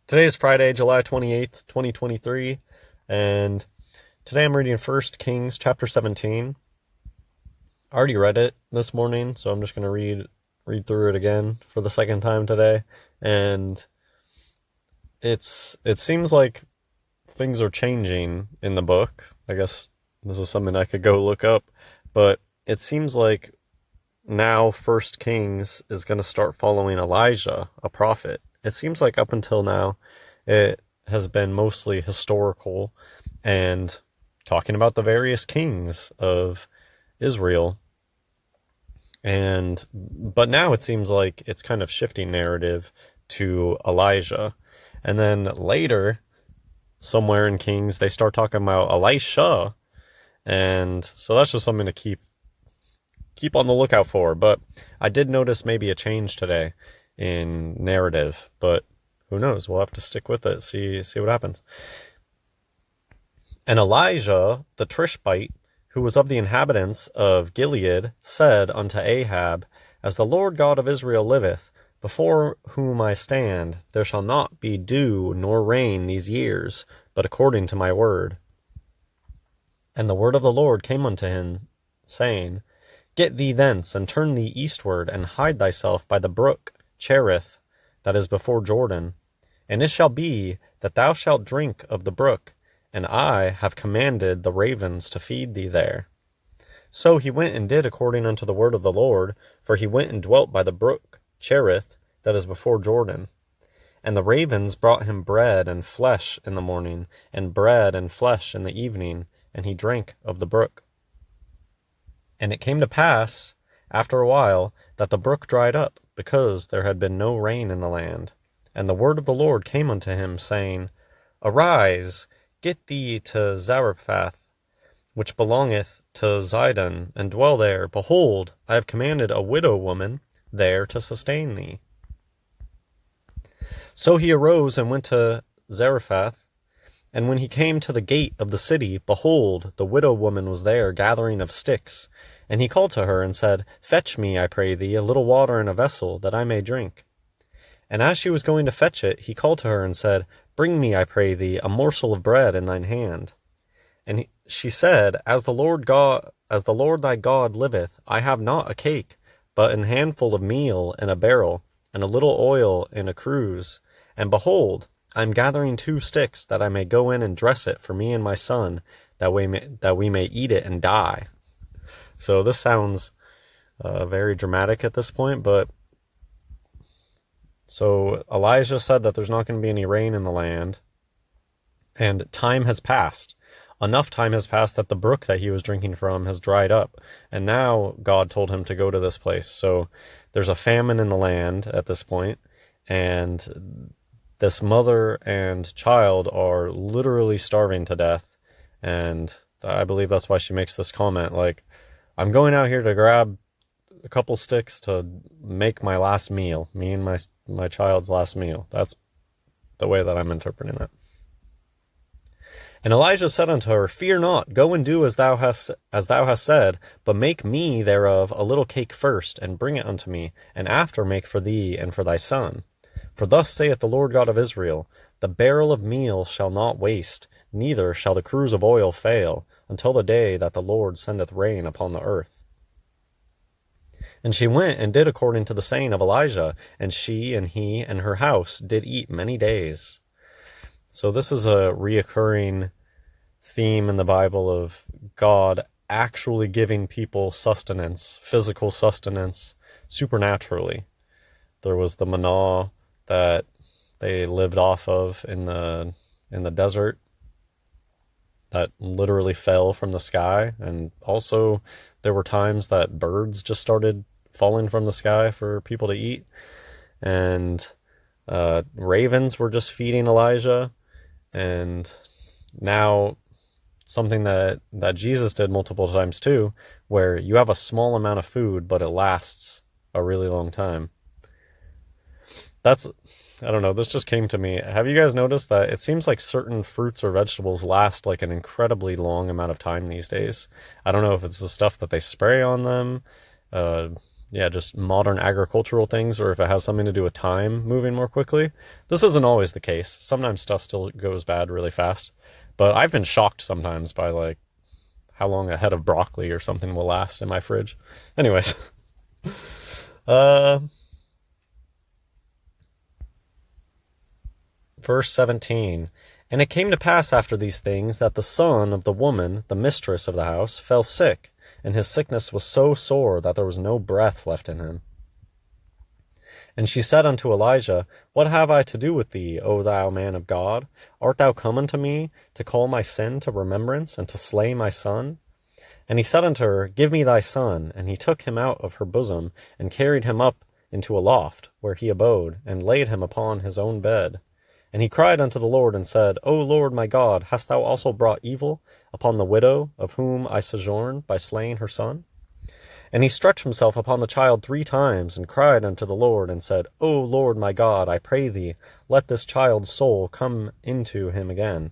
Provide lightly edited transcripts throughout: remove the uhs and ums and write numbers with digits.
Today is Friday, July 28th, 2023, and today I'm reading 1 Kings chapter 17. I already read it this morning, so I'm just going to read through it again for the second time today. And it seems like things are changing in the book. I guess this is something I could go look up, but it seems like now 1 Kings is going to start following Elijah, a prophet. It seems like up until now it has been mostly historical and talking about the various kings of Israel. But now it seems like it's kind of shifting narrative to Elijah. And then later, somewhere in Kings, they start talking about Elisha. And so that's just something to keep on the lookout for. But I did notice maybe a change today in narrative, but who knows? We'll have to stick with it, see what happens. And Elijah the Tishbite, who was of the inhabitants of Gilead, said unto Ahab, As the Lord God of Israel liveth, before whom I stand, there shall not be dew nor rain these years, but according to my word. And the word of the Lord came unto him, saying, Get thee thence, and turn thee eastward, and hide thyself by the brook Cherith, that is before Jordan. And it shall be that thou shalt drink of the brook, and I have commanded the ravens to feed thee there. So he went and did according unto the word of the Lord, for he went and dwelt by the brook Cherith, that is before Jordan. And the ravens brought him bread and flesh in the morning, and bread and flesh in the evening, and he drank of the brook. And it came to pass, after a while, that the brook dried up, because there had been no rain in the land. And the word of the Lord came unto him, saying, Arise, get thee to Zarephath, which belongeth to Zidon, and dwell there. Behold, I have commanded a widow woman there to sustain thee. So he arose and went to Zarephath. And when he came to the gate of the city, behold, the widow woman was there gathering of sticks. And he called to her and said, Fetch me, I pray thee, a little water in a vessel, that I may drink. And as she was going to fetch it, he called to her and said, Bring me, I pray thee, a morsel of bread in thine hand. And she said, As the Lord thy God liveth, I have not a cake, but an handful of meal in a barrel, and a little oil in a cruse. And behold, I am gathering 2 sticks, that I may go in and dress it for me and my son, that we may eat it and die. So this sounds very dramatic at this point, but so Elijah said that there's not going to be any rain in the land, and time has passed. Enough time has passed that the brook that he was drinking from has dried up, and now God told him to go to this place. So there's a famine in the land at this point, and this mother and child are literally starving to death. And I believe that's why she makes this comment, like, I'm going out here to grab a couple sticks to make my last meal, me and my child's last meal. That's the way that I'm interpreting that. And Elijah said unto her, Fear not, go and do as thou hast said, but make me thereof a little cake first, and bring it unto me, and after make for thee and for thy son. For thus saith the Lord God of Israel, The barrel of meal shall not waste, neither shall the cruse of oil fail, until the day that the Lord sendeth rain upon the earth. And she went and did according to the saying of Elijah, and she and he and her house did eat many days. So this is a reoccurring theme in the Bible of God actually giving people sustenance, physical sustenance, supernaturally. There was the manna that they lived off of in the desert that literally fell from the sky, and also there were times that birds just started falling from the sky for people to eat, and ravens were just feeding Elijah. And now something that Jesus did multiple times too, where you have a small amount of food, but it lasts a really long time. I don't know, this just came to me. Have you guys noticed that it seems like certain fruits or vegetables last like an incredibly long amount of time these days? I don't know if it's the stuff that they spray on them, just modern agricultural things, or if it has something to do with time moving more quickly. This isn't always the case. Sometimes stuff still goes bad really fast. But I've been shocked sometimes by like how long a head of broccoli or something will last in my fridge. Anyways. Verse 17. And it came to pass after these things that the son of the woman, the mistress of the house, fell sick, and his sickness was so sore that there was no breath left in him. And she said unto Elijah, What have I to do with thee, O thou man of God? Art thou come unto me to call my sin to remembrance, and to slay my son? And he said unto her, Give me thy son. And he took him out of her bosom, and carried him up into a loft, where he abode, and laid him upon his own bed. And he cried unto the Lord, and said, O Lord my God, hast thou also brought evil upon the widow of whom I sojourn, by slaying her son? And he stretched himself upon the child 3 times, and cried unto the Lord, and said, O Lord my God, I pray thee, let this child's soul come into him again.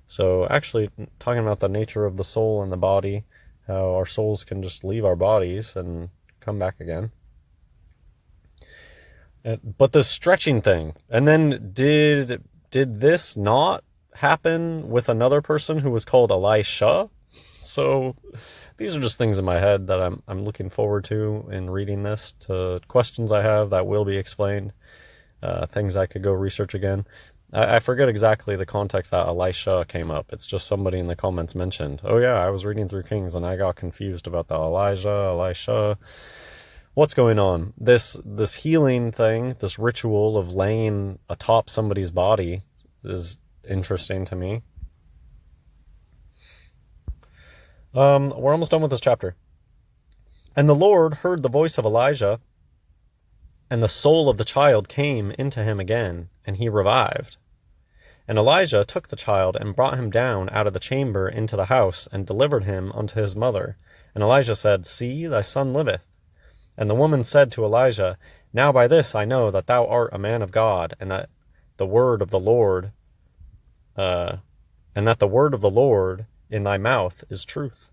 So actually, talking about the nature of the soul and the body, how our souls can just leave our bodies and come back again. But the stretching thing, and then did this not happen with another person who was called Elisha? So these are just things in my head that I'm looking forward to in reading this, to questions I have that will be explained, things I could go research again. I forget exactly the context that Elisha came up. It's just somebody in the comments mentioned, oh yeah, I was reading through Kings and I got confused about the Elisha. What's going on? This healing thing, this ritual of laying atop somebody's body is interesting to me. We're almost done with this chapter. And the Lord heard the voice of Elijah, and the soul of the child came into him again, and he revived. And Elijah took the child and brought him down out of the chamber into the house, and delivered him unto his mother. And Elijah said, See, thy son liveth. And the woman said to Elijah, Now by this I know that thou art a man of God, and that the word of the Lord, in thy mouth is truth.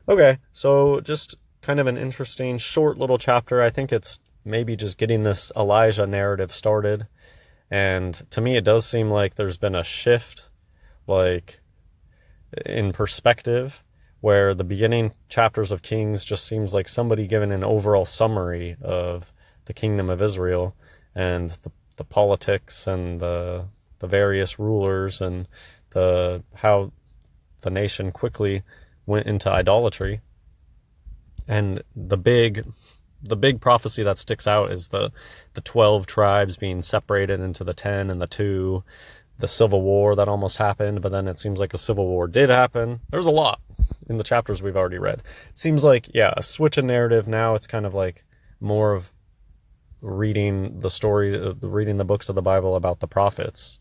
Okay, so just kind of an interesting, short little chapter. I think it's maybe just getting this Elijah narrative started. And to me, it does seem like there's been a shift, like, in perspective, where the beginning chapters of Kings just seems like somebody giving an overall summary of the kingdom of Israel and the politics and the various rulers and how the nation quickly went into idolatry. And the big prophecy that sticks out is the 12 tribes being separated into the 10 and the 2, the civil war that almost happened, but then it seems like a civil war did happen. There's a lot in the chapters we've already read. It seems like, yeah, a switch in narrative. Now it's kind of like more of reading the story, reading the books of the Bible about the prophets.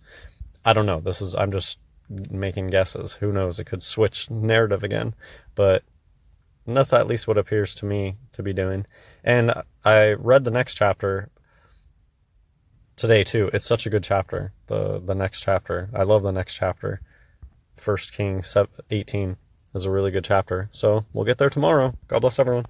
I don't know. I'm just making guesses. Who knows? It could switch narrative again, but that's at least what appears to me to be doing. And I read the next chapter today too. It's such a good chapter. The next chapter. I love the next chapter. 1 Kings 18 is a really good chapter. So we'll get there tomorrow. God bless everyone.